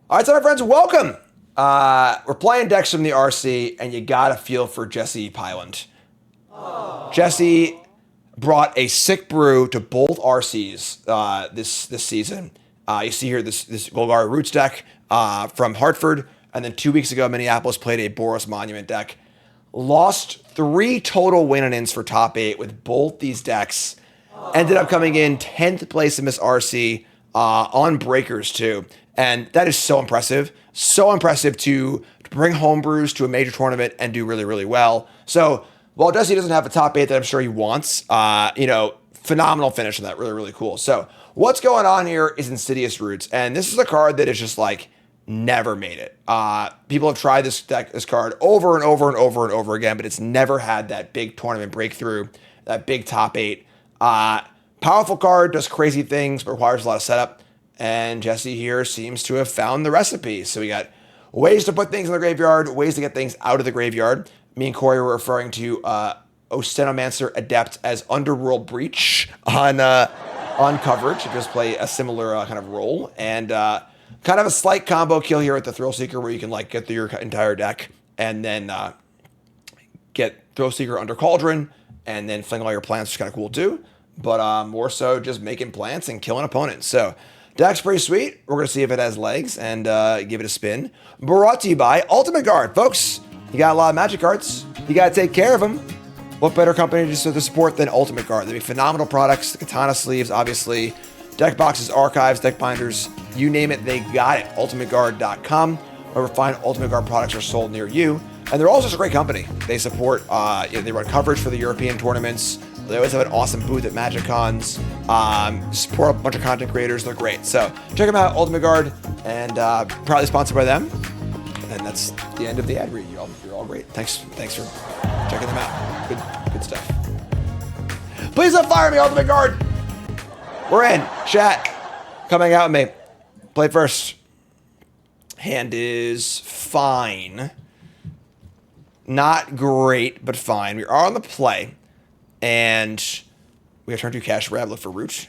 All right, so my friends, welcome. We're playing decks from the RC, and you got to feel for Jesse Piland. Jesse brought a sick brew to both RCs this season. You see here this Golgari Roots deck from Hartford, and then 2 weeks ago, Minneapolis played a Boros Monument deck. Lost 3 total win-ins for top 8 with both these decks. Ended up coming in 10th place in Miss RC on breakers too. And that is so impressive. So impressive to bring homebrews to a major tournament and do really, really well. So while Jesse doesn't have a top 8 that I'm sure he wants, phenomenal finish on that. Really, really cool. So what's going on here is Insidious Roots. And this is a card that is just like never made it. People have tried this card over and over and over and over again, but it's never had that big tournament breakthrough, that big top 8. Powerful card, does crazy things, but requires a lot of setup. And Jesse here seems to have found the recipe. So we got ways to put things in the graveyard, ways to get things out of the graveyard. Me and Corey were referring to Ostenomancer Adept as Underworld Breach on coverage. You just play a similar kind of role. And kind of a slight combo kill here with the Thrill Seeker where you can like get through your entire deck and then get Thrill Seeker under Cauldron and then fling all your plants, which is kind of cool too. But more so just making plants and killing opponents. So deck's pretty sweet. We're going to see if it has legs and give it a spin. Brought to you by Ultimate Guard. Folks, you got a lot of Magic cards. You got to take care of them. What better company to support than Ultimate Guard? They make phenomenal products. The katana sleeves, obviously. Deck boxes, archives, deck binders. You name it, they got it. UltimateGuard.com. Wherever fine Ultimate Guard products are sold near you. And they're also just a great company. They support, they run coverage for the European tournaments. They always have an awesome booth at Magic Cons. Support a bunch of content creators. They're great. So check them out, Ultimate Guard, and proudly sponsored by them. And that's the end of the ad read. You're all great. Thanks for checking them out. Good stuff. Please don't fire me, Ultimate Guard. We're in. Chat. Coming out with me. Play first. Hand is fine. Not great, but fine. We are on the play. And we have turn 2 cash grab, look for root.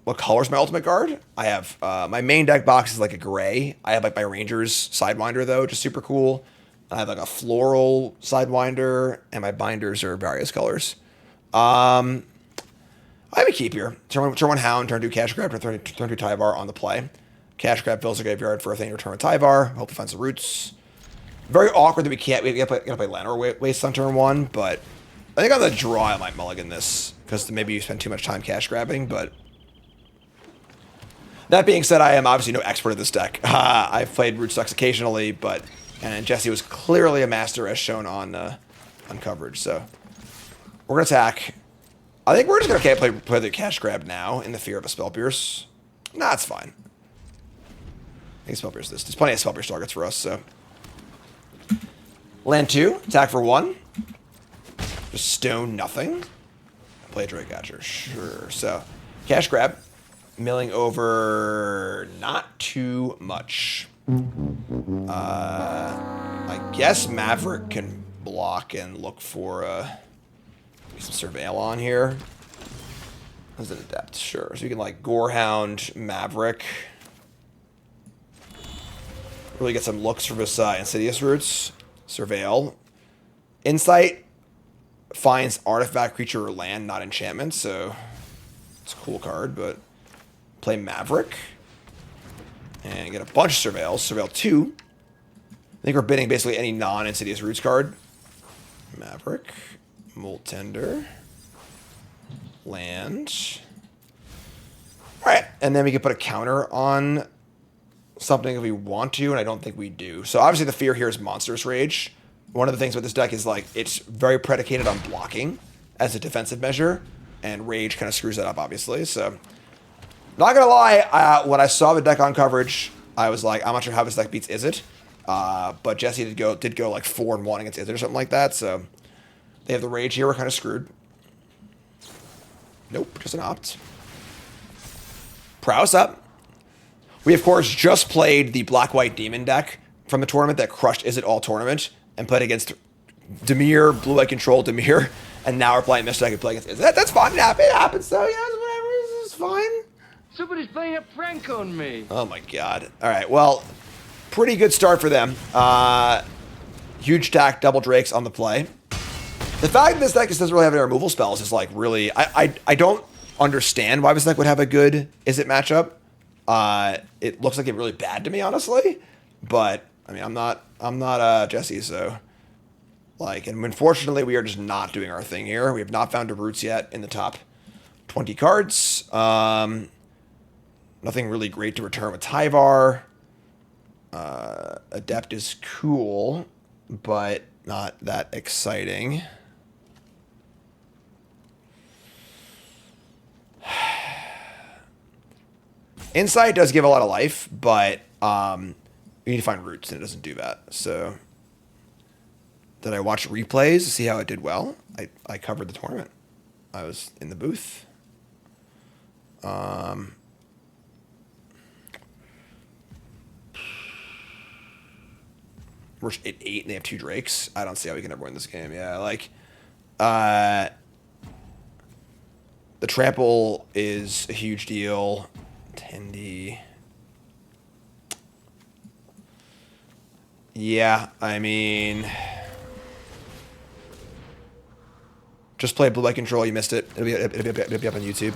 What color is my Ultimate Guard? I have, my main deck box is like a gray. I have like my Rangers Sidewinder though, just super cool. I have like a floral Sidewinder, and my binders are various colors. I have a keep here. Turn 1 Hound, turn 2 cash grab, turn 2 Tyvar on the play. Cash grab fills the graveyard for a thing, return a Tyvar. Hope to find some roots. Very awkward that we gotta play Llanowar Waste on turn 1, but I think on the draw I might mulligan this, because maybe you spend too much time cash grabbing, but that being said, I am obviously no expert at this deck. I've played root decks occasionally, and Jesse was clearly a master as shown on coverage, so we're going to attack. I think we're just going to play the cash grab now in the fear of a Spell Pierce. Nah, it's fine. I think Spell Pierce this. There's plenty of Spell Pierce targets for us, so. Land 2, attack for 1. Just stone nothing. Play Dragecatcher, sure. So, cash grab. Milling over not too much. I guess Maverick can block and look for some Surveil on here. As an Adept, sure. So you can like Gorehound, Maverick. Really get some looks from his Insidious Roots. Surveil. Insight finds artifact, creature, or land, not enchantment, so it's a cool card, but play Maverick and get a bunch of Surveils. Surveil 2. I think we're bidding basically any non-Insidious Roots card. Maverick, Molt Tender, land. Alright, and then we can put a counter on something if we want to, and I don't think we do. So obviously the fear here is Monstrous Rage. One of the things with this deck is like it's very predicated on blocking as a defensive measure, and Rage kind of screws that up, obviously. So, not gonna lie, when I saw the deck on coverage, I was like, I'm not sure how this deck beats Izzet, but Jesse did go like 4-1 against Izzet or something like that. So they have the Rage here. We're kind of screwed. Nope, just an opt. Prowess up. We, of course, just played the Black-White Demon deck from the tournament that crushed Izzet all tournament and played against Dimir, Blue-White Control, Dimir, and now we're playing this deck and playing against Izzet. That's fine. It happens, so yeah, whatever. It's fine. Somebody's playing a prank on me. Oh my god. All right, well, pretty good start for them. Huge stack, double Drakes on the play. The fact that this deck just doesn't really have any removal spells is like really... I don't understand why this deck would have a good Izzet matchup. It looks like it really bad to me, honestly. But, I mean, I'm not Jesse, so... Like, and unfortunately, we are just not doing our thing here. We have not found a Roots yet in the top 20 cards. Nothing really great to return with Tyvar. Adept is cool, but not that exciting. Insight does give a lot of life, but we need to find Roots, and it doesn't do that. So, did I watch replays to see how it did well? I covered the tournament. I was in the booth. We're at 8 and they have 2 Drakes. I don't see how we can ever win this game. Yeah, like, the trample is a huge deal. Tendy. Yeah, I mean, just play Blue Light Control. You missed it. It'll be up on YouTube.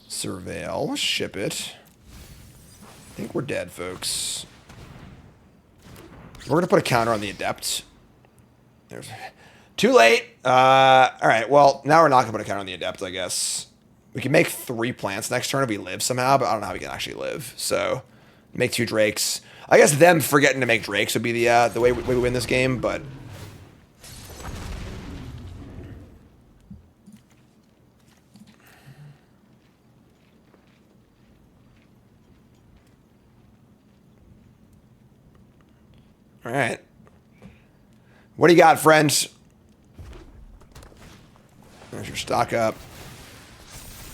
Surveil. Ship it. I think we're dead, folks. We're going to put a counter on the Adept. There's... Too late. All right, well, now we're not going to put a counter on the Adept, I guess. We can make 3 plants next turn if we live somehow, but I don't know how we can actually live. So, make 2 Drakes. I guess them forgetting to make Drakes would be the way we win this game, but... All right. What do you got, friends? There's your stock up.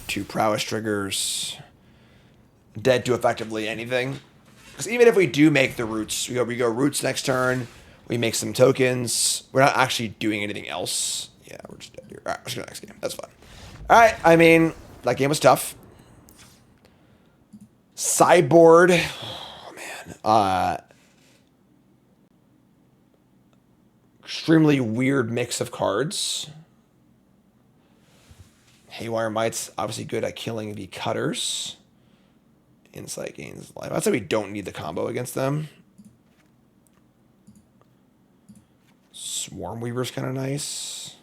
2 Prowess triggers. Dead to effectively anything. Because even if we do make the Roots, we go Roots next turn. We make some tokens. We're not actually doing anything else. Yeah, we're just dead here. All right, let's go to the next game. That's fine. All right, I mean, that game was tough. Sideboard. Oh, man. Extremely weird mix of cards. Haywire Might's obviously good at killing the cutters. Insight gains life. I'd say we don't need the combo against them. Swarm Weaver's kind of nice.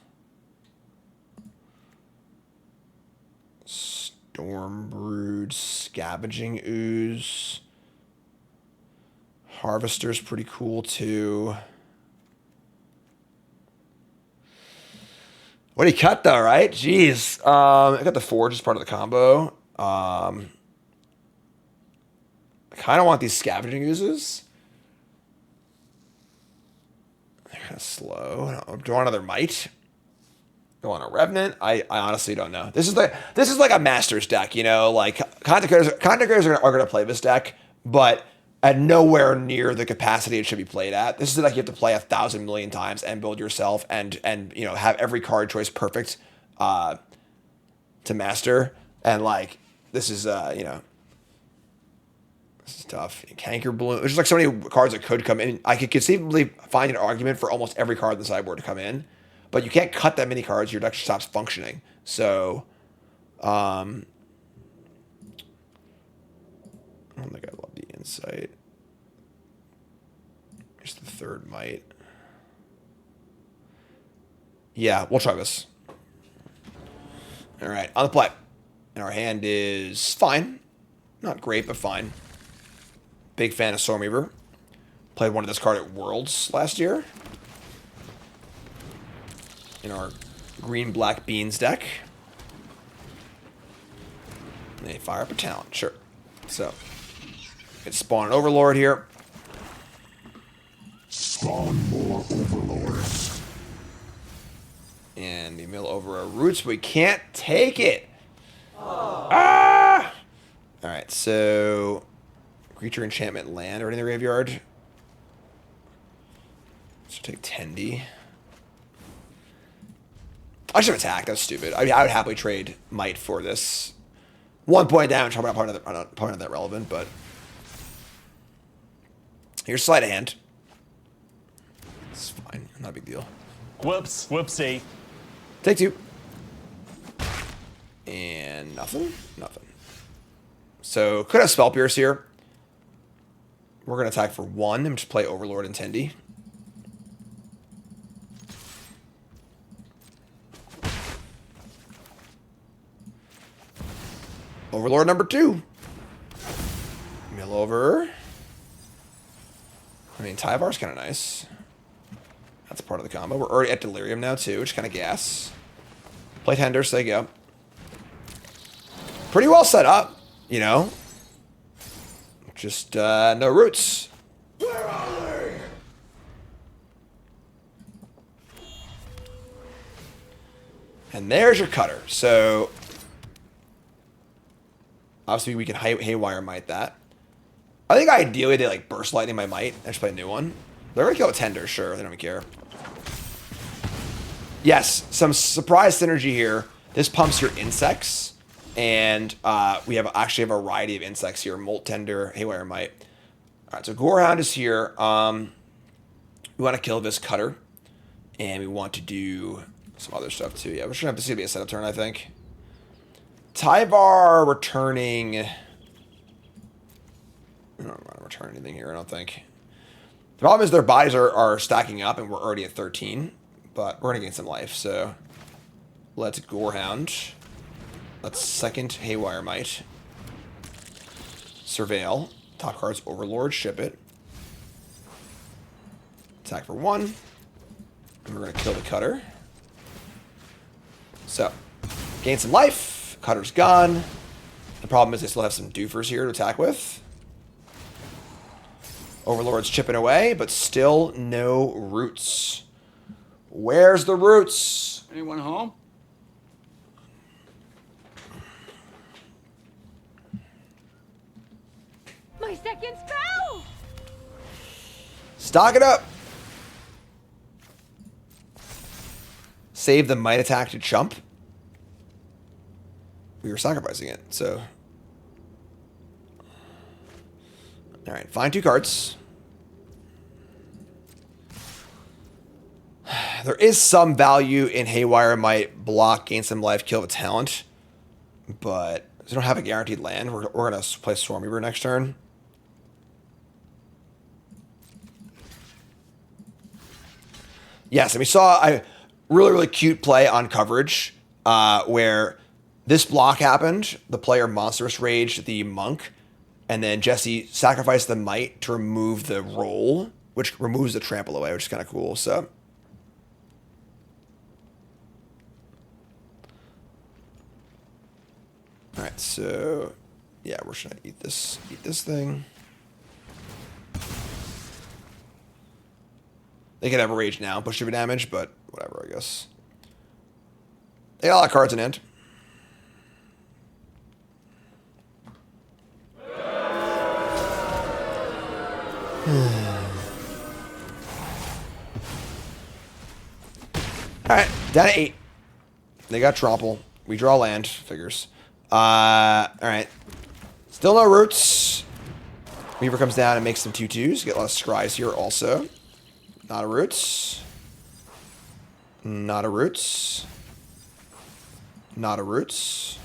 Storm Brood, Scavenging Ooze. Harvester's pretty cool too. What do you cut though, right? Jeez. I got the Forge as part of the combo. I kind of want these Scavenging Oozes. They're kind of slow. Do I want another Might? Go on a Revenant? I honestly don't know. This is like a Masters deck, you know? Like, content creators are going to play this deck, but at nowhere near the capacity it should be played at. This is like you have to play 1,000 million times and build yourself and you know, have every card choice perfect to master. And like, this is you know, this is tough. Canker Bloom. There's just like so many cards that could come in. I could conceivably find an argument for almost every card in the sideboard to come in, but you can't cut that many cards. Your deck just stops functioning. So, I don't think I love the Insight. Here's the 3rd Might. Yeah, we'll try this. All right, on the play. And our hand is fine. Not great, but fine. Big fan of Stormweaver. Played one of this card at Worlds last year. In our green-black beans deck. And they fire up a talent, sure. So, it's spawn an Overlord here. Spawn more Overlords. And we mill over our Roots, but we can't take it. Ah! Alright, so creature enchantment land already in the graveyard. So take Tendy. I should have attacked, that's stupid. I mean, I would happily trade Might for this. 1 point damage, probably not that relevant, but here's sleight of hand. It's fine, not a big deal. Whoops, whoopsie. Take 2. And nothing. So could have Spell Pierce here. We're gonna attack for 1 and just play Overlord and Tendy. Overlord number 2. Mill over. I mean, Tyvar's kind of nice. That's part of the combo. We're already at Delirium now, too, which is kind of gas. Play Tender, so they go. Pretty well set up, you know. Just no roots. Where are they? And there's your cutter. So obviously we can Haywire Might that. I think ideally they like Burst Lightning my Might. I just play a new one. They're gonna kill a Tender, sure. They don't even care. Yes, some surprise synergy here. This pumps your insects. And we have actually a variety of insects here. Molt Tender, Haywire Might. Alright, so Gorehound is here. We want to kill this cutter. And we want to do some other stuff too. Yeah, we're just gonna have to see it be a setup turn, I think. Tyvar returning. I don't want to return anything here, I don't think. The problem is their bodies are stacking up and we're already at 13. But we're gonna gain some life, so let's Gorehound. Let's second Haywire Might. Surveil. Top card's Overlord, ship it. Attack for 1. And we're gonna kill the cutter. So, gain some life. Cutter's gone. The problem is they still have some doofers here to attack with. Overlord's chipping away, but still no roots. Where's the roots? Anyone home? My second spell! Stock it up. Save the Might attack to chump. We were sacrificing it, so. Alright, find 2 cards. There is some value in Haywire Might, block, gain some life, kill the talent. But we don't have a guaranteed land. We're going to play Stormweaver next turn. Yes, and we saw a really cute play on coverage where this block happened. The player monstrous raged the monk, and then Jesse sacrificed the Might to remove the roll, which removes the trample away, which is kind of cool. So, all right, so yeah, we're just gonna eat this thing. They can have a rage now, push super damage, but whatever, I guess. They got a lot of cards in hand. Alright, down to 8. They got trample. We draw land, figures. Alright. Still no roots. Weaver comes down and makes some 2/2s. Get a lot of scries here also. Not a roots. Not a roots. Not a roots.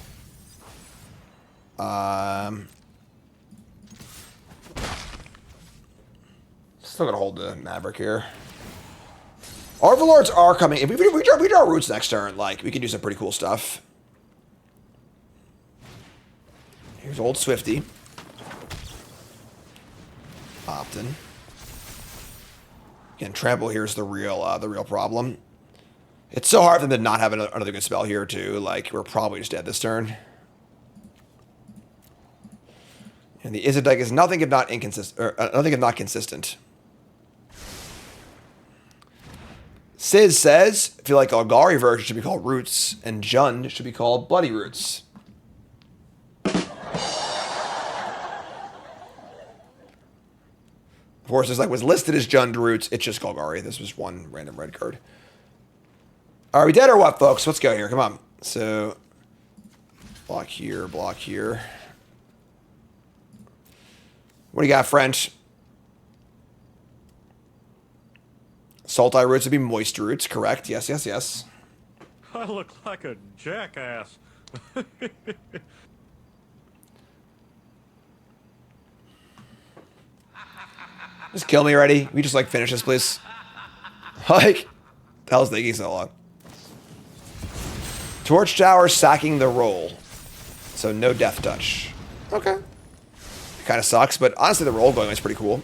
Still gonna hold the Maverick here. Overlords are coming. If we draw roots next turn, like, we can do some pretty cool stuff. Here's old Swifty. Optin. Again, trample here is the real problem. It's so hard for them to not have another good spell here too. Like, we're probably just dead this turn. And the Izzet deck is nothing if not inconsistent, or nothing if not consistent. Sis says, I feel like Golgari version should be called Roots, and Jund should be called Bloody Roots. Of course, it's like was listed as Jund Roots. It's just Golgari. This was one random red card. Are we dead or what, folks? Let's go here. Come on. So, Block here, block here. What do you got, French? Salty roots would be moist roots, correct? Yes, yes, yes. I look like a jackass. Just kill me already. We just like finish this, please. Like, the hell's taking so long? Torch Tower sacking the roll. So no death touch. Okay. Kind of sucks, but honestly the roll going is pretty cool.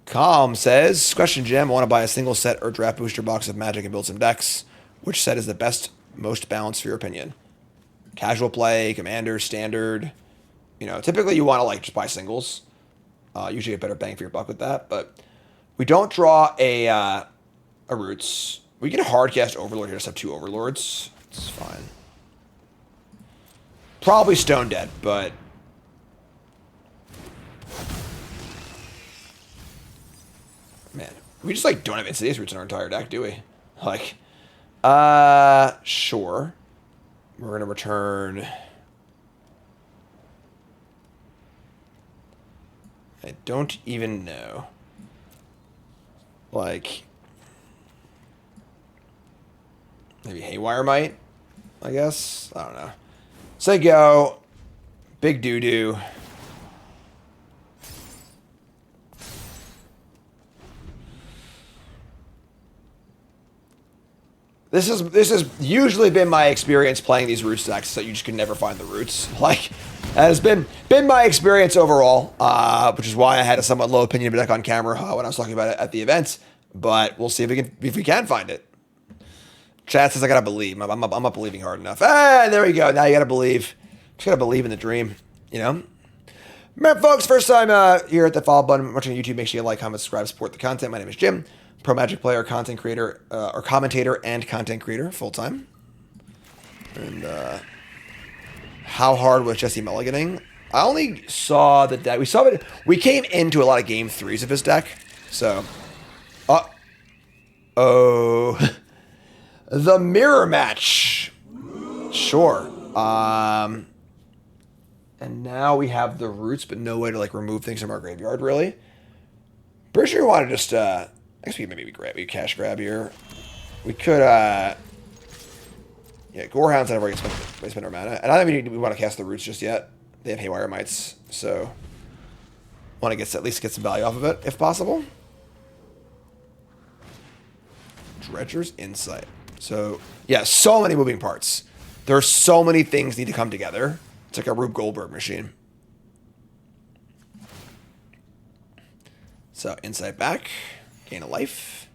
Calm says, question Gem, I want to buy a single set or draft booster box of Magic and build some decks. Which set is the best, most balanced for your opinion? Casual play, commander, standard. You know, typically you want to like just buy singles. Usually get better bang for your buck with that, but we don't draw a Roots. We can hardcast Overlord here, just have 2 Overlords. It's fine. Probably Stone Dead, but man, we just like don't have Insidious Roots in our entire deck, do we? Like, sure. We're gonna return. I don't even know. Like, maybe Haywire might, I guess. I don't know. Say go. Big doo-doo. This has usually been my experience playing these Roots decks, that you just can never find the Roots. Like, that has been my experience overall, which is why I had a somewhat low opinion of the deck on camera when I was talking about it at the event. But we'll see if we can find it. Chat says I gotta believe. I'm not believing hard enough. Ah, there we go. Now you gotta believe. Just gotta believe in the dream, you know? Remember, folks, first time here at the follow button, watching on YouTube, make sure you like, comment, subscribe, support the content. My name is Jim. Pro Magic player, content creator, or commentator and content creator, full time. And how hard was Jesse mulliganing? I only saw the deck. We came into a lot of game 3s of his deck. So, oh, the mirror match. Sure. And now we have the Roots, but no way to like remove things from our graveyard. Really. Pretty sure we want to just. I guess we could maybe cash grab here. We could, yeah, Gorehound's never going to spend our mana. And I don't think we want to cast the Roots just yet. They have Haywire Mites, so want to at least get some value off of it, if possible. Dredger's Insight. So, yeah, so many moving parts. There are so many things need to come together. It's like a Rube Goldberg machine. So, Insight back. Gain a life.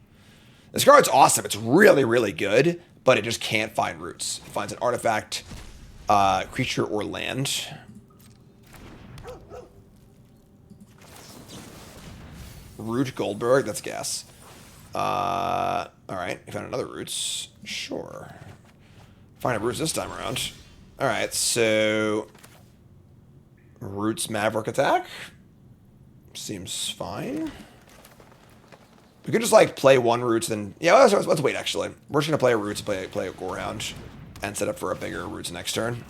This card's awesome. It's really, really good, but it just can't find Roots. It finds an artifact, creature, or land. Root Goldberg. That's gas. All right. We found another Roots. Sure. Find a Roots this time around. All right. So, Roots Maverick attack. Seems fine. We could just like play one Roots, then yeah. Let's wait. Actually, we're just gonna play a Roots, play a Gorehound, and set up for a bigger Roots next turn.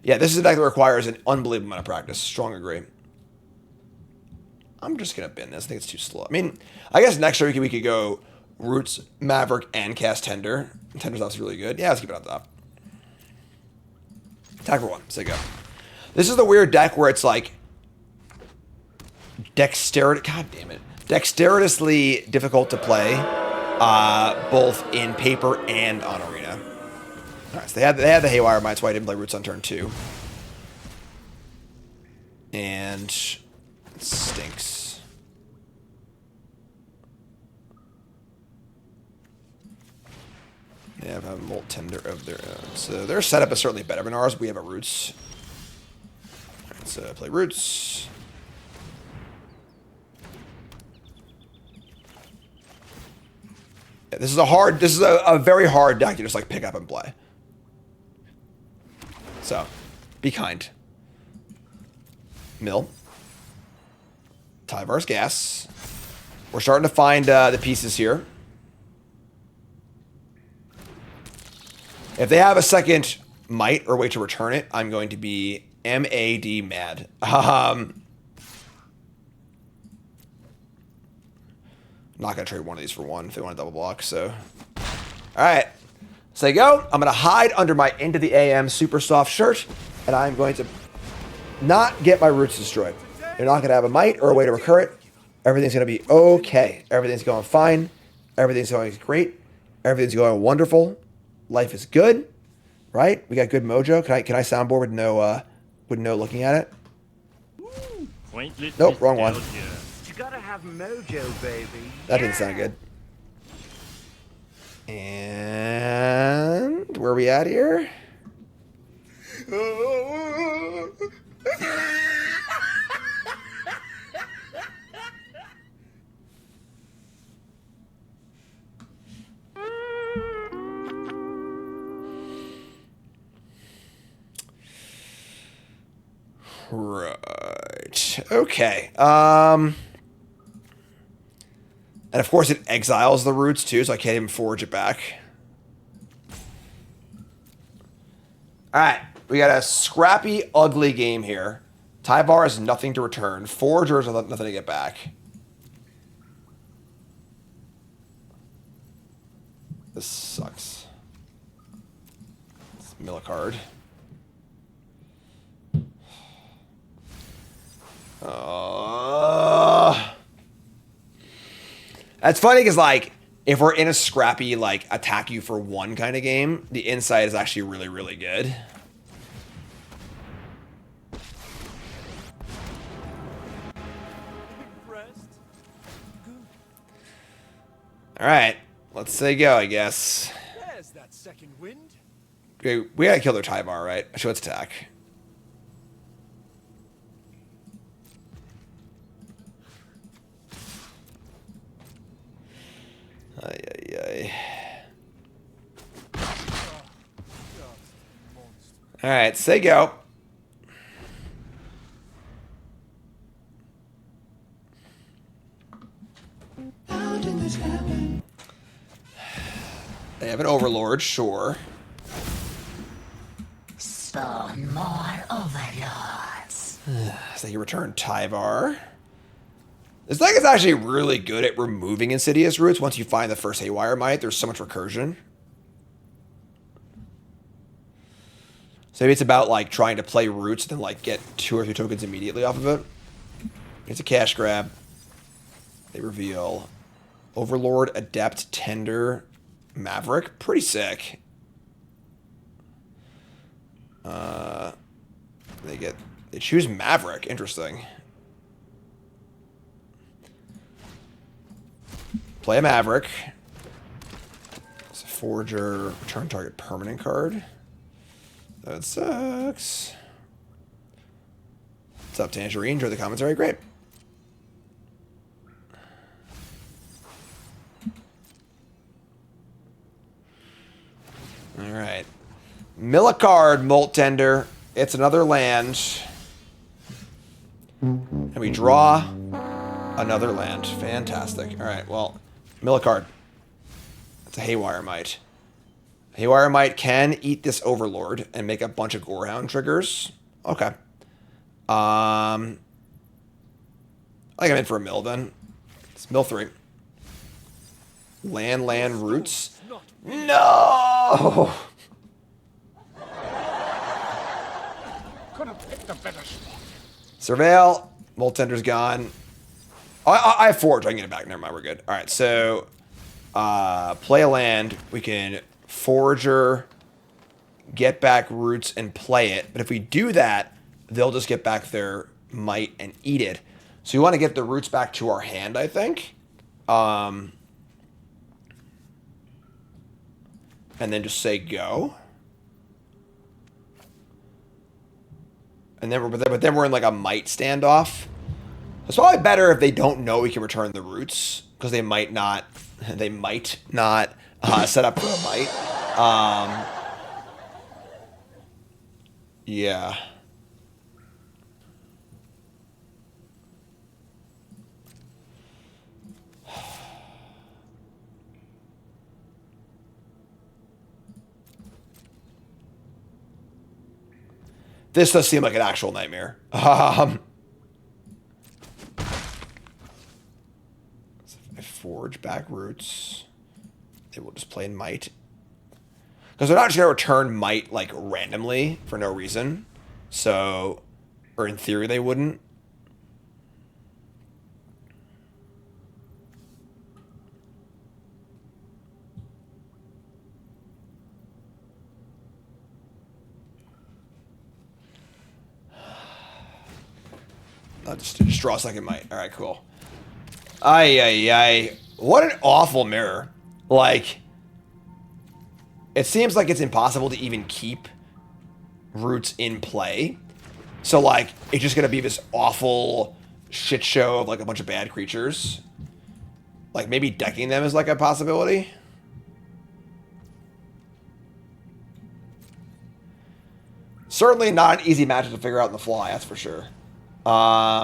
Yeah, this is a deck that requires an unbelievable amount of practice. Strong agree. I'm just gonna bin this. I think it's too slow. I mean, I guess next turn we could go Roots, Maverick, and cast Tender. Tender's obviously really good. Yeah, let's keep it on top. Attack for 1. Say go. This is the weird deck where it's like. God damn it. Dexterously difficult to play, both in paper and on Arena. Alright, so they had the Haywire Mites, why I didn't play Roots on turn 2. And it stinks. They have a Molt Tender of their own. So their setup is certainly better than ours. We have a Roots. Alright, so play Roots. Yeah, this is a very hard deck to just like pick up and play. So, be kind. Mill. Tyvar's Gas. We're starting to find the pieces here. If they have a second might or way to return it, I'm going to be MAD mad. Not going to trade one of these for one if they want to double block, so. All right. So they go. I'm going to hide under my Into the AM super soft shirt, and I'm going to not get my roots destroyed. They're not going to have a might or a way to recur it. Everything's going to be okay. Everything's going fine. Everything's going great. Everything's going wonderful. Life is good, right? We got good mojo. Can I soundboard with no looking at it? Nope, wrong one. You gotta have mojo, baby. That didn't sound good. And where are we at here? Right. Okay. And of course it exiles the roots too, so I can't even forge it back. Alright. We got a scrappy, ugly game here. Tyvar has nothing to return. Forgers have nothing to get back. This sucks. Let's mill a card. That's funny because, like, if we're in a scrappy, like, attack you for one kind of game, the insight is actually really, really good. All right, let's say go, I guess. There's that second wind. Okay, we gotta kill their Tyvar, right? So let's attack. Ay, ay, ay. All right, say go. How did this happen? They have an Overlord, sure. Spawn more overlords. So you return Tyvar. This deck is actually really good at removing Insidious Roots once you find the first Haywire Might. There's so much recursion. So maybe it's about like trying to play Roots and then like get 2 or 3 tokens immediately off of it. It's a cash grab. They reveal Overlord, Adept, Tender, Maverick. Pretty sick. They choose Maverick. Interesting. Play a Maverick. It's a Forger. Return target permanent card. That sucks. What's up, Tangerine? Enjoy the commentary. Great. All right. Mill a card, Molt Tender. It's another land. And we draw another land. Fantastic. All right, well, mill a card. It's a Haywire Might. Haywire Might can eat this Overlord and make a bunch of Gorehound triggers. Okay. I think I'm in for a mill then. It's mill 3. Land Roots. No! Could have picked a better spot. Surveil. Molt Tender's gone. Oh, I have Forge. I can get it back. Never mind. We're good. All right. So, play a land. We can Forager, get back Roots, and play it. But if we do that, they'll just get back their Might and eat it. So we want to get the Roots back to our hand, I think. And then just say go. And then we're in like a Might standoff. It's probably better if they don't know we can return the Roots, because they might not set up for a Might. Yeah. This does seem like an actual nightmare. If I forge back roots, they will just play in might. Because they're not just going to return might, like, randomly for no reason. So, or in theory they wouldn't. Just draw a second might. Alright, cool. Ay. What an awful mirror. Like, it seems like it's impossible to even keep roots in play. So, like, it's just going to be this awful shit show of, like, a bunch of bad creatures. Like, maybe decking them is, like, a possibility. Certainly not an easy matchup to figure out in the fly, that's for sure. Alright.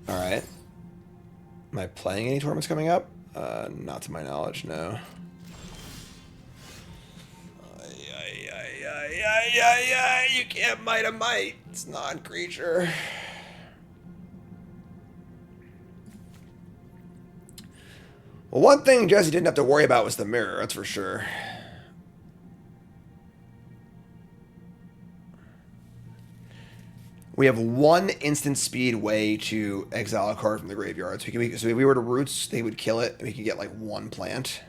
Am I playing any tournaments coming up? Not to my knowledge, no. You can't might a might. It's non-creature. Well, one thing Jesse didn't have to worry about was the mirror, that's for sure. We have one instant speed way to exile a card from the graveyard. So, so if we were to roots, they would kill it, and we could get like one plant.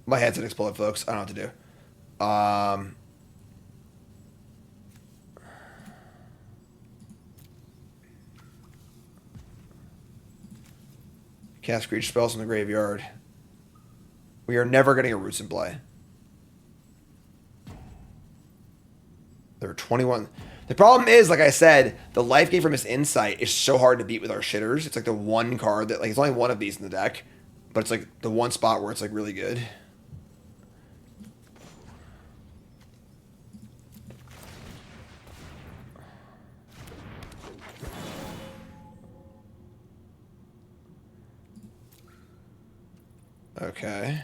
My headset exploded, folks. I don't know what to do. Cast creature spells from the graveyard. We are never getting a roots in play. There are 21. The problem is, like I said, the life gain from his insight is so hard to beat with our shitters. It's like the one card that, like, it's only one of these in the deck, but it's like the one spot where it's like really good. Okay.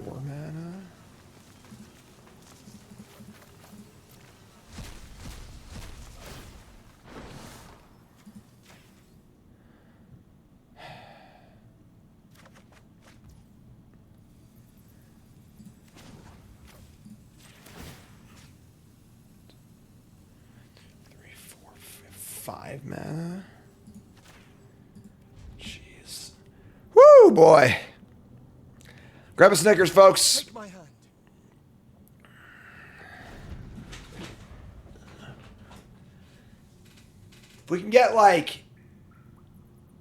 Four mana. Five mana. Jeez. Woo, boy. Grab a Snickers, folks. Take my hand. If we can get like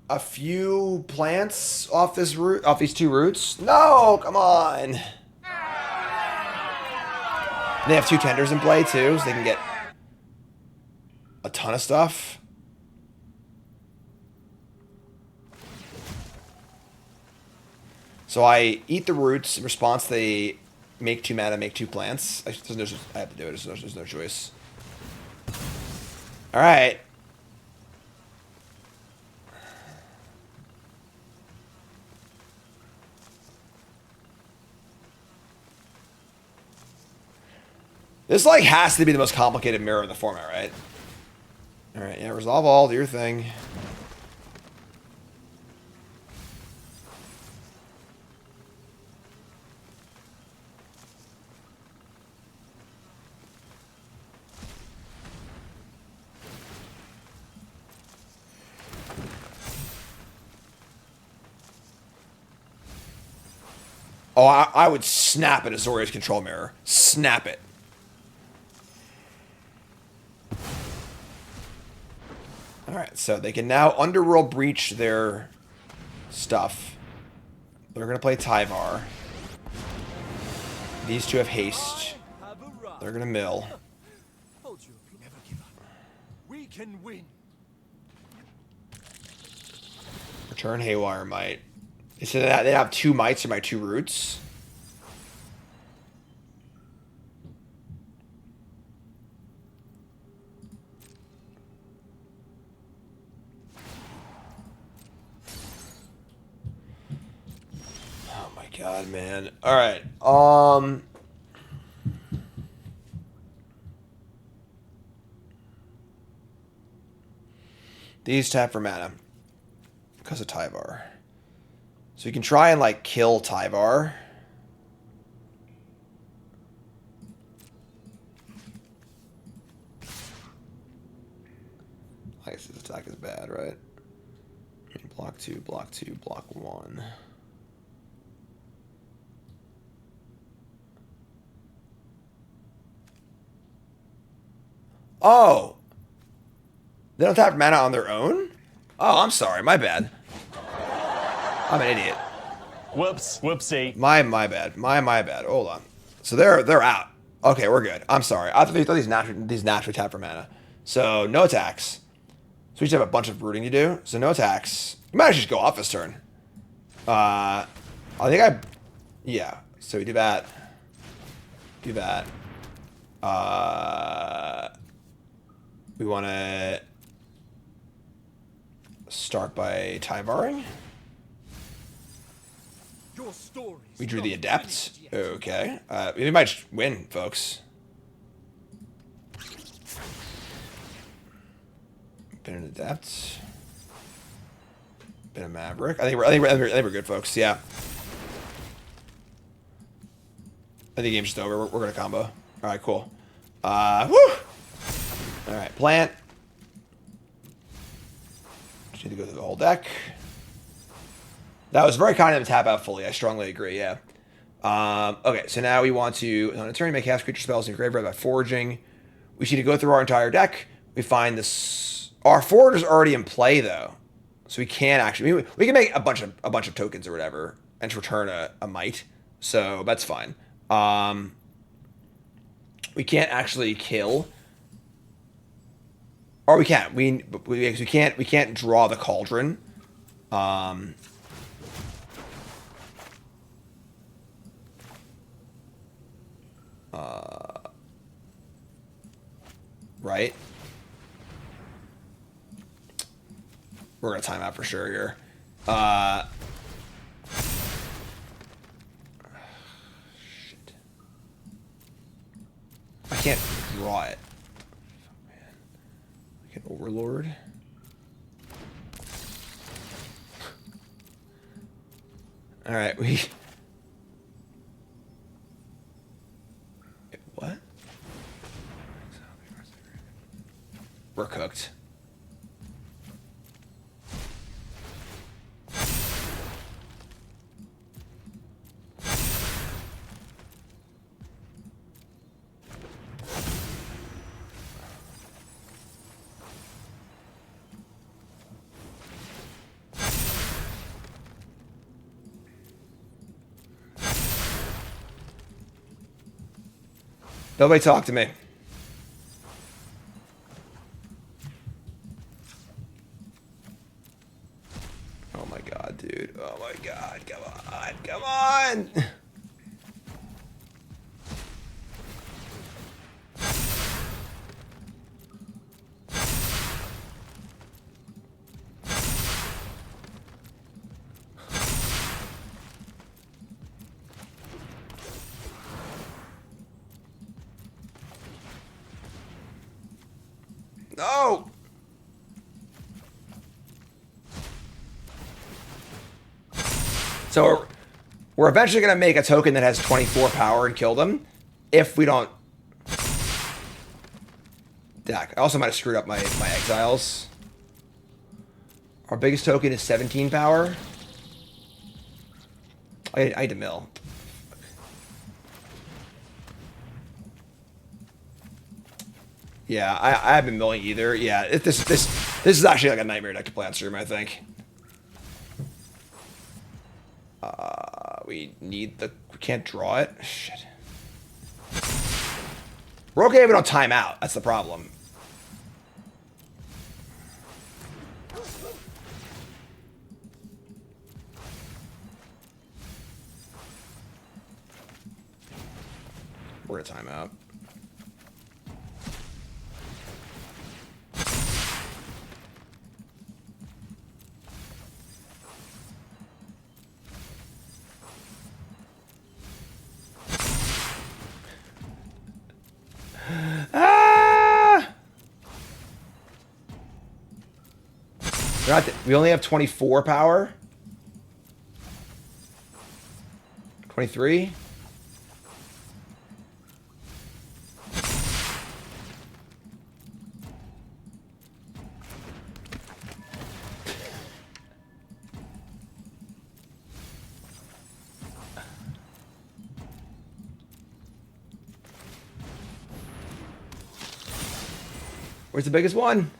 a few plants off this root, off these two roots. No, come on. They have two tenders in play too, so they can get a ton of stuff. So I eat the roots. In response, they make 2 mana, make 2 plants. I have to do it. There's no choice. All right. This, like, has to be the most complicated mirror in the format, right? All right, yeah, resolve all, do your thing. Oh, I would snap at Azorius control mirror. Snap it. Alright, so they can now Underworld breach their stuff. They're going to play Tyvar. These two have haste. They're going to mill. Hold you, never give up. We can win. Turn Haywire Might. So they have 2 mites for my 2 roots. Oh my god, man. All right. These tap for mana because of Tyvar. So you can try and like kill Tyvar. I guess this attack is bad, right? Block 2, block 2, block 1. Oh! They don't tap mana on their own? Oh, I'm sorry. My bad. I'm an idiot. Whoops. Whoopsie. My bad. My bad. Hold on. So they're out. Okay, we're good. I'm sorry. I thought these naturally tap for mana. So no attacks. So we just have a bunch of rooting to do. So no attacks. We might actually just go off this turn. Yeah. So we do that. Do that. We want to start by Tyvaring. We drew the Adept. Okay. We might just win, folks. Been an Adept. Been a Maverick. I think we're good, folks. Yeah. I think the game's just over. We're gonna combo. All right, cool. Woo! All right, plant. Just need to go through the whole deck. That was very kind of them to tap out fully. I strongly agree. Yeah. Okay, so now we want to on a turn make cast creature spells in graveyard by foraging. We need to go through our entire deck. We find this. Our forward is already in play though, so we can't actually. We can make a bunch of tokens or whatever and just return a might. So that's fine. We can't actually kill. Or we can't. We can't draw the cauldron. Right. We're gonna time out for sure here. Shit. I can't draw it. An Overlord. All right, what? We're cooked. Nobody talk to me. Oh my god, dude. Oh my god. Come on. Come on. No! So we're eventually going to make a token that has 24 power and kill them if we don't... Deck. I also might have screwed up my exiles. Our biggest token is 17 power. I need to mill. Yeah, I haven't been milling either. Yeah, this is actually like a nightmare deck to play on stream, I think. We can't draw it. Shit. We're okay if we don't time out. That's the problem. We're gonna timeout. We only have 24 power. 23. Where's the biggest one?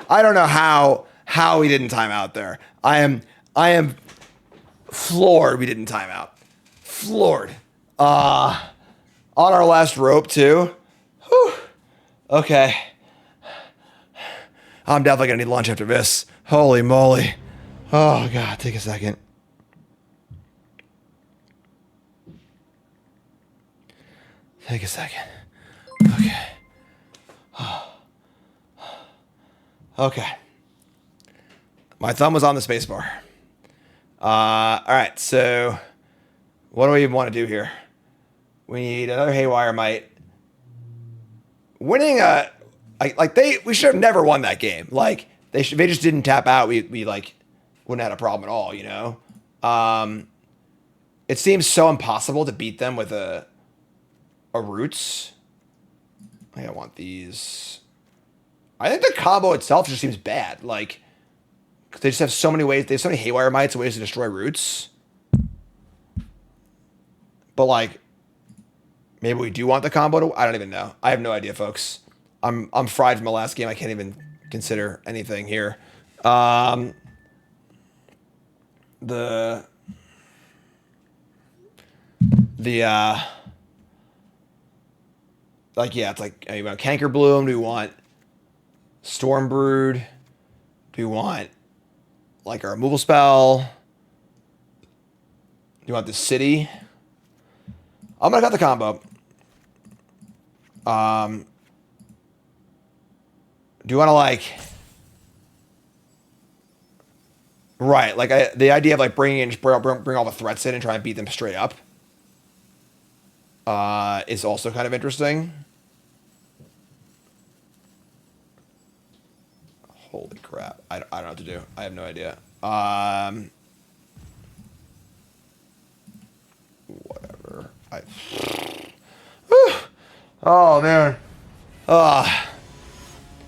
I don't know how he didn't time out there. I am floored we didn't time out. Floored. On our last rope too. Whew. Okay. I'm definitely gonna need lunch after this. Holy moly. Oh god, take a second. Take a second. Okay. Okay. My thumb was on the space bar. All right, so what do we even want to do here? We need another Haywire Might. Winning we should have never won that game. Like they just didn't tap out. We like wouldn't have had a problem at all, you know. It seems so impossible to beat them with a Roots. I don't want these. I think the combo itself just seems bad. Like, they just have so many ways. They have so many Haywire Mites and ways to destroy Roots. But, like, maybe we do want the combo to... I don't even know. I have no idea, folks. I'm fried from the last game. I can't even consider anything here. Like, yeah, it's like, you want Canker Bloom? Do we want Storm Brood? Do we want, like, a removal spell? Do you want the city? I'm gonna cut the combo. Do you want to, like... Right, like, the idea of, like, bring all the threats in and try and beat them straight up is also kind of interesting. Holy crap. I don't know what to do. I have no idea. Whatever. Oh, man.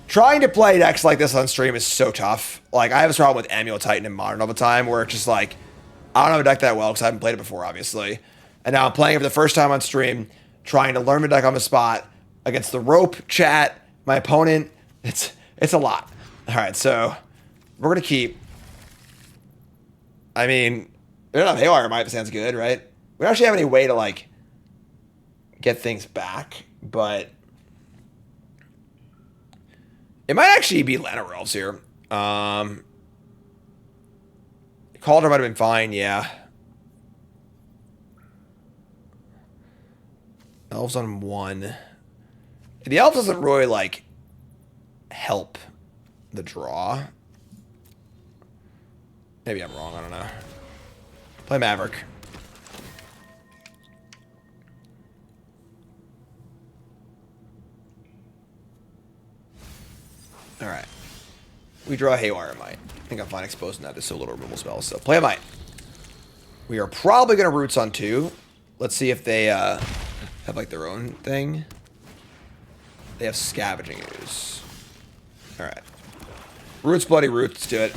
Trying to play decks like this on stream is so tough. Like, I have this problem with Amulet Titan and Modern all the time, where it's just like, I don't know a deck that well because I haven't played it before, obviously. And now I'm playing it for the first time on stream, trying to learn the deck on the spot against the rope chat, my opponent. It's a lot. All right, so we're going to keep... I mean, we don't have Haywire Might, sounds good, right? We don't actually have any way to, like, get things back, but... It might actually be Llanowar Elves here. Calder might have been fine, yeah. Elves on 1. The Elves doesn't really, like, help the draw. Maybe I'm wrong, I don't know. Play Maverick. Alright. We draw a Haywire Might. I think I'm fine exposing that to so little removal spells. So play a Might. We are probably going to Roots on 2. Let's see if they have like their own thing. They have Scavenging Ooze. Alright. Roots, Bloody Roots. Let's do it.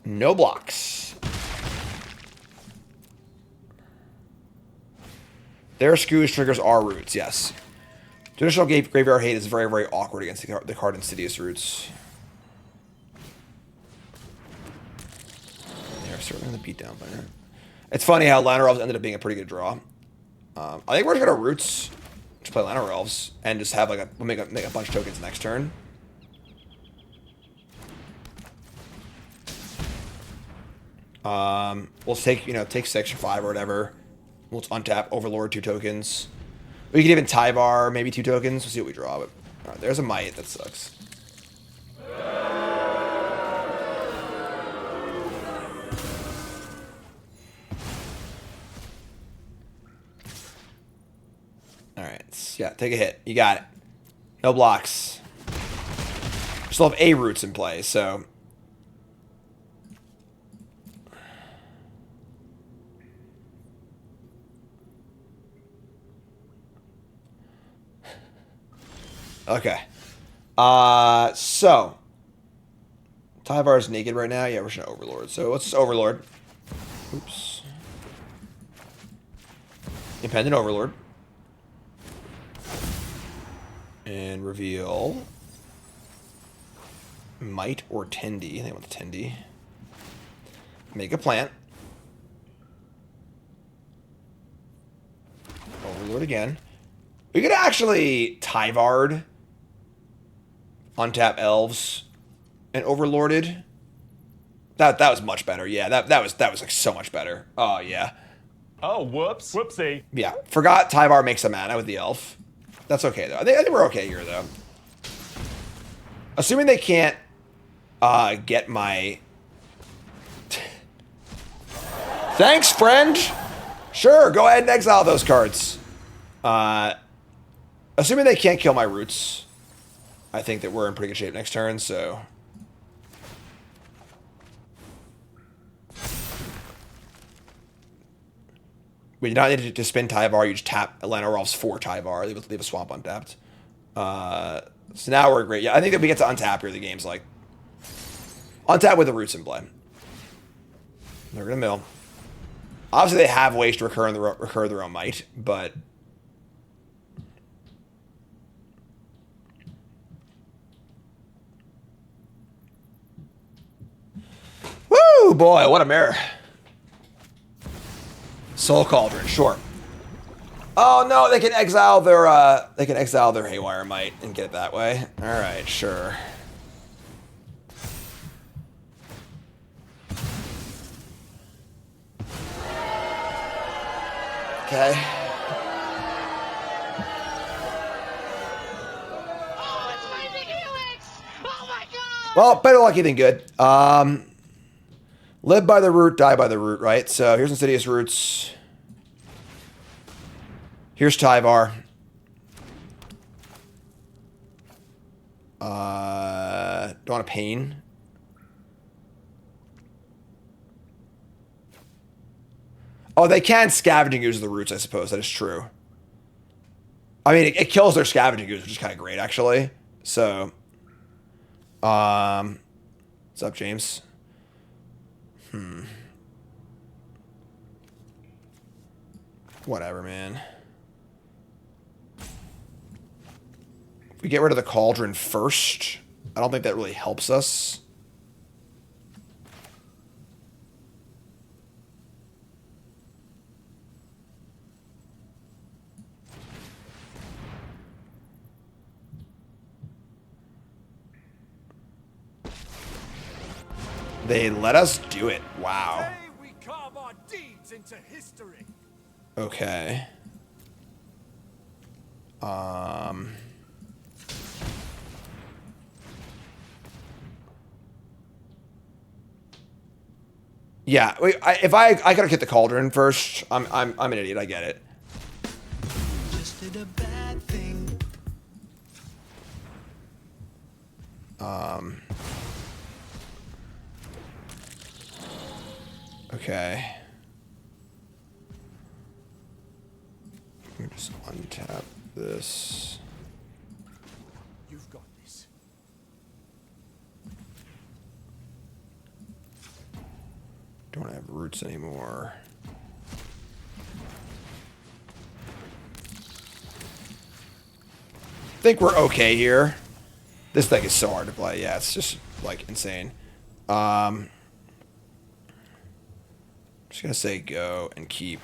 No blocks. Their Scooge triggers are Roots, yes. Traditional Graveyard Hate is very, very awkward against the card Insidious Roots. certainly the beatdown player. It's funny how Llanowar Elves ended up being a pretty good draw. I think we're just gonna Roots to play Llanowar Elves and just have like we'll make a bunch of tokens next turn. We'll take take 6 or 5 or whatever. We'll untap Overlord 2 tokens. We could even Tyvar maybe 2 tokens. We'll see what we draw. But all right, there's a Might that sucks. All right, yeah, take a hit. You got it. No blocks. We still have A roots in play, so. Okay. So. Tyvar is naked right now. Yeah, we're just gonna Overlord. So let's just Overlord. Oops. Impendent Overlord. And reveal Might or Tendy. I think I want the Tendy. Make a plant. Overlord again. We could actually Tyvard, untap Elves, and Overlorded. That was much better. Yeah, that was like so much better. Oh yeah. Oh, whoops. Whoopsie. Yeah, forgot Tyvar makes a mana with the Elf. That's okay, though. I think we're okay here, though. Assuming they can't get my... Thanks, friend! Sure, go ahead and exile those cards. Assuming they can't kill my Roots, I think that we're in pretty good shape next turn, so... We do not need to spin Tyvar. You just tap Llanowar Elves for Tyvar. Leave a swamp untapped. So now we're great. Yeah, I think that we get to untap here. The game's like untap with the Roots in play. They're gonna mill. Obviously, they have ways to recur their own Might, but woo boy, what a mirror. Soul Cauldron, sure. Oh no, they can exile their Haywire Might and get it that way. All right, sure. Okay. Oh, it's Lightning Helix! Oh my god! Well, better lucky than good. Live by the root, die by the root, right? So here's Insidious Roots. Here's Tyvar. Don't want a Pain. Oh, they can Scavenging Ooze the Roots, I suppose. That is true. I mean, it kills their Scavenging Ooze, which is kind of great, actually. So, what's up, James? Whatever, man. We get rid of the Cauldron first. I don't think that really helps us. They let us do it. Wow. Today we carve our deeds into history. Okay. Yeah, if I gotta get the Cauldron first, I'm an idiot. I get it. Just did a bad thing. Okay. Let me just untap this. You've got this. Don't have Roots anymore. Think we're okay here. This deck is so hard to play. Yeah, it's just like insane. Just gonna say go and keep.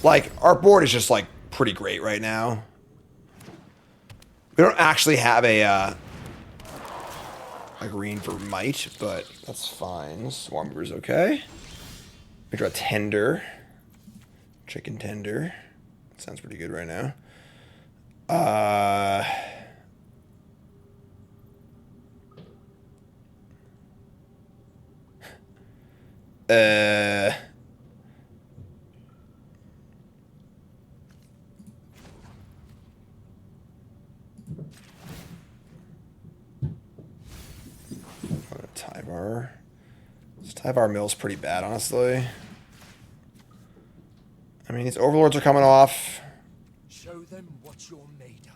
Like, our board is just, like, pretty great right now. We don't actually have a green for might, but that's fine. Swarm Brewer's okay. We draw tender. Chicken tender. Sounds pretty good right now. Tyvar. This Tyvar mill's pretty bad, honestly. I mean, these overlords are coming off. Show them what you're made of.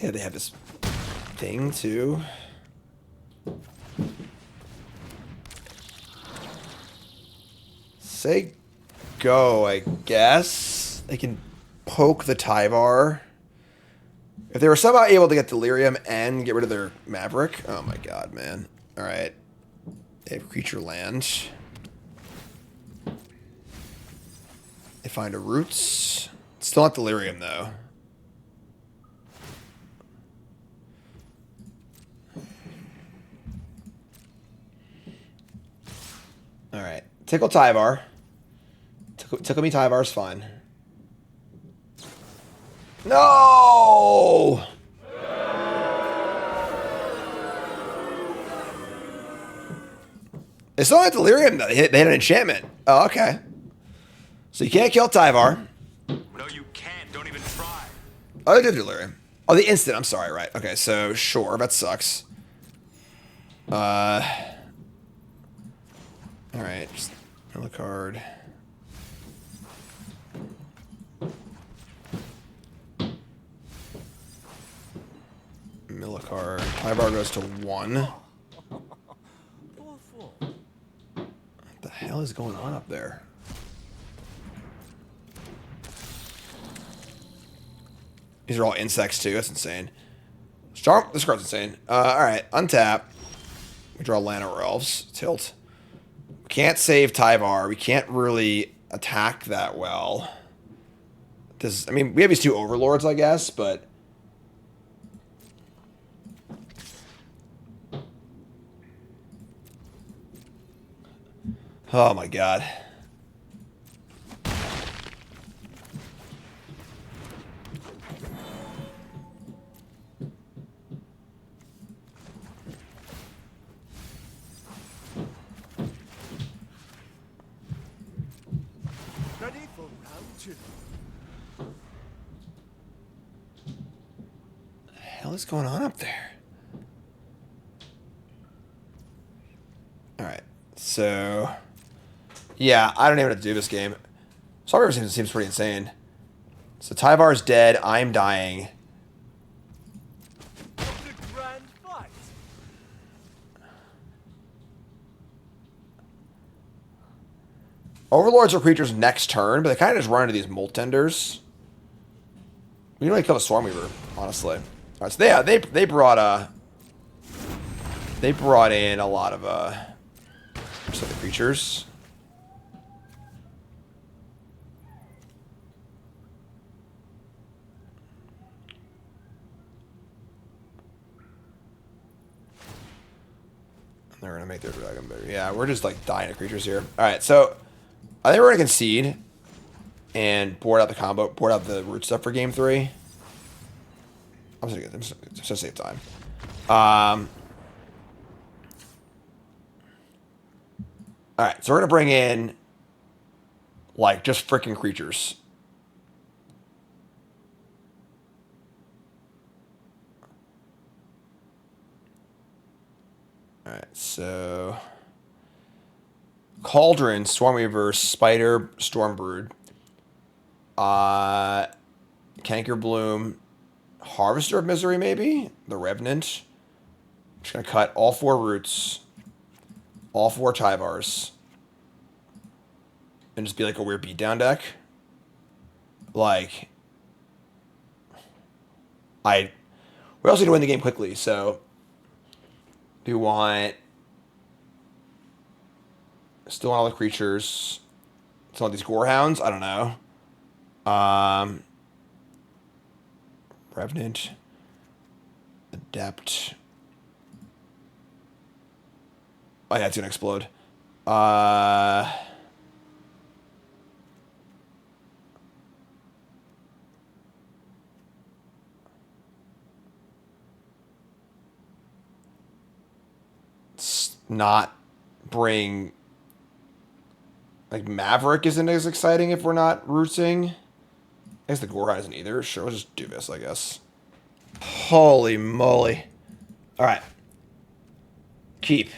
Yeah, they have this thing too. Say go, I guess. They can poke the Tyvar. If they were somehow able to get Delirium and get rid of their Maverick. Oh my god, man. Alright. They have creature land. They find a Roots. Still not Delirium though. Alright. Tickle Tyvar. Tickle me Tyvar's fine. No! They still had Delirium though. They had an enchantment. Oh, okay. So you can't kill Tyvar. No, you can't. Don't even try. Oh, they did Delirium. Oh, the instant. I'm sorry, right. Okay, so sure. That sucks. Alright, just mill a card. Mill a card. Tyvar goes to 1. What the hell is going on up there? These are all insects too, that's insane. This card's insane. Alright, untap. We draw Lana or Elves. Tilt. Can't save Tyvar. We can't really attack that well. I mean, we have these two overlords, I guess, but oh my god. Ready for round 2. What the hell is going on up there? Alright, so yeah, I don't even know what to do this game. Star River seems pretty insane. So Tyvar's dead, I'm dying. The grand fight. Overlords are creatures next turn, but they kind of just run into these Molt Tenders. We can really kill the Stormweaver, honestly. Alright, so yeah, they brought in a lot of just other creatures. They're gonna make their dragon better. Yeah, we're just like dying of creatures here. Alright, so I think we're gonna concede and board out the combo, board out the root stuff for game 3. I'm just gonna save time. Alright, so we're gonna bring in like just freaking creatures. Alright, so Cauldron, Stormweaver, Spider, Stormbrood, Canker Bloom, Harvester of Misery, maybe? The Revenant. I'm just gonna cut all 4 roots, all 4 Tyvars, and just be like a weird beatdown deck. Like, we also need to win the game quickly, so do you want still want all the creatures? Still want these Gorehounds? I don't know. Revenant. Adept. Oh yeah, it's gonna explode. Not bring, like, Maverick isn't as exciting if we're not rooting. I guess the Gorehound isn't either. Sure, we'll just do this, I guess. Holy moly. Alright. Keep.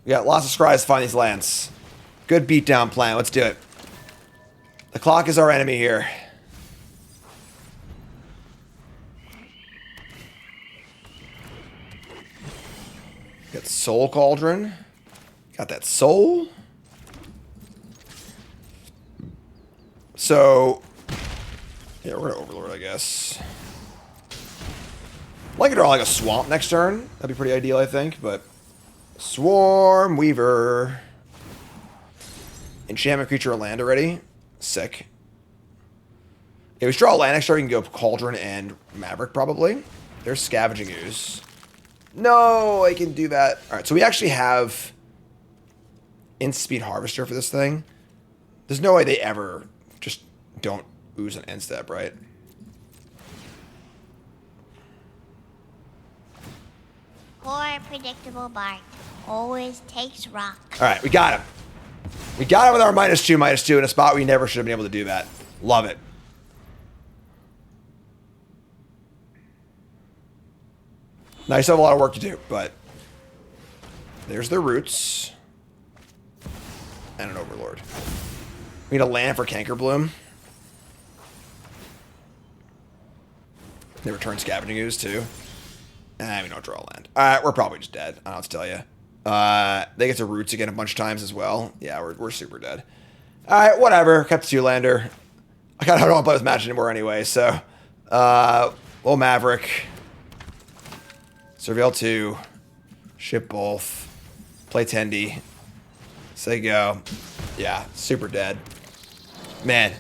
We got lots of scries to find these lands. Good beatdown plan. Let's do it. The clock is our enemy here. Got Soul Cauldron. Got that soul. So, yeah, we're gonna Overlord, I guess. I'd like to draw like a swamp next turn. That'd be pretty ideal, I think, but Swarm Weaver. Enchantment creature or land already. Sick. Yeah, we should draw a land next turn. We can go Cauldron and Maverick, probably. There's Scavenging Ooze. No, I can do that. All right, so we actually have Inspeed Harvester for this thing. There's no way they ever just don't ooze an end step, right? Poor predictable Bart always takes rock. All right, we got him. We got him with our -2/-2 in a spot we never should have been able to do that. Love it. Now, you still have a lot of work to do, but there's the roots. And an Overlord. We need a land for Cankerbloom. They return Scavenging Ooze, too. And we don't draw a land. Alright, we're probably just dead. I don't know what to tell you. They get to roots again a bunch of times as well. Yeah, we're super dead. Alright, whatever. Kept the 2-lander. I kind of don't want to play this match anymore anyway, so... little Maverick. Surveil 2. Ship both. Play Tendy. Say go. Yeah, super dead. Man.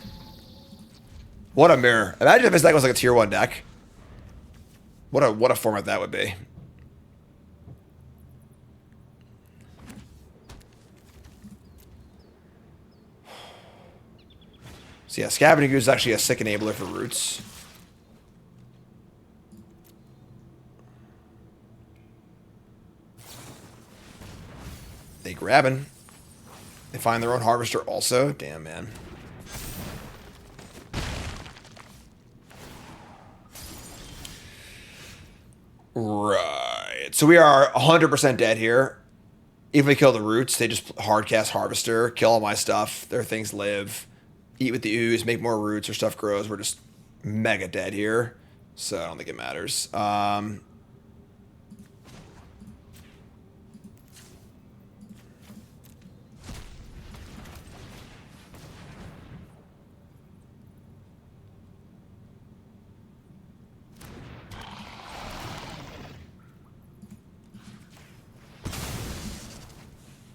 What a mirror. Imagine if this deck was like a tier 1 deck. What a format that would be. So yeah, Scavenging Ooze is actually a sick enabler for roots. They grabbing. They find their own harvester also. Damn, man. Right. So we are 100% dead here. Even if we kill the roots, they just hard cast harvester, kill all my stuff. Their things live. Eat with the ooze, make more roots, or stuff grows. We're just mega dead here. So I don't think it matters.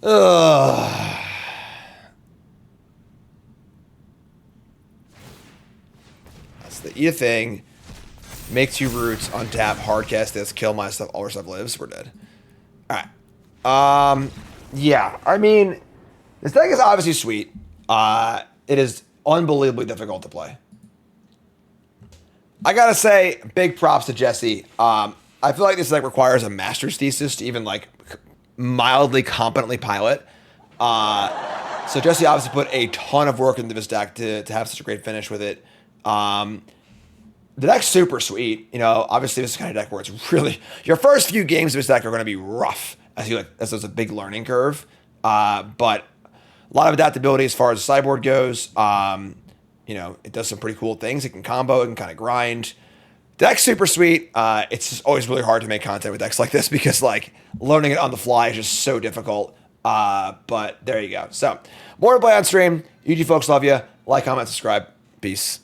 Ugh. That's the E thing. Make 2 roots, untap, hardcast this, kill my stuff, all our stuff lives. We're dead. Alright. Yeah, I mean, this deck is obviously sweet. It is unbelievably difficult to play. I gotta say, big props to Jesse. I feel like this deck requires a master's thesis to even, like, mildly competently pilot. So Jesse obviously put a ton of work into this deck to have such a great finish with it. The deck's super sweet. You know, obviously this is the kind of deck where it's really, your first few games of this deck are going to be rough as there's a big learning curve. But a lot of adaptability as far as the sideboard goes. You know, it does some pretty cool things. It can combo, it can kind of grind. Deck's super sweet. It's just always really hard to make content with decks like this because, like, learning it on the fly is just so difficult. But there you go. So, more to play on stream. UG folks love you. Like, comment, subscribe. Peace.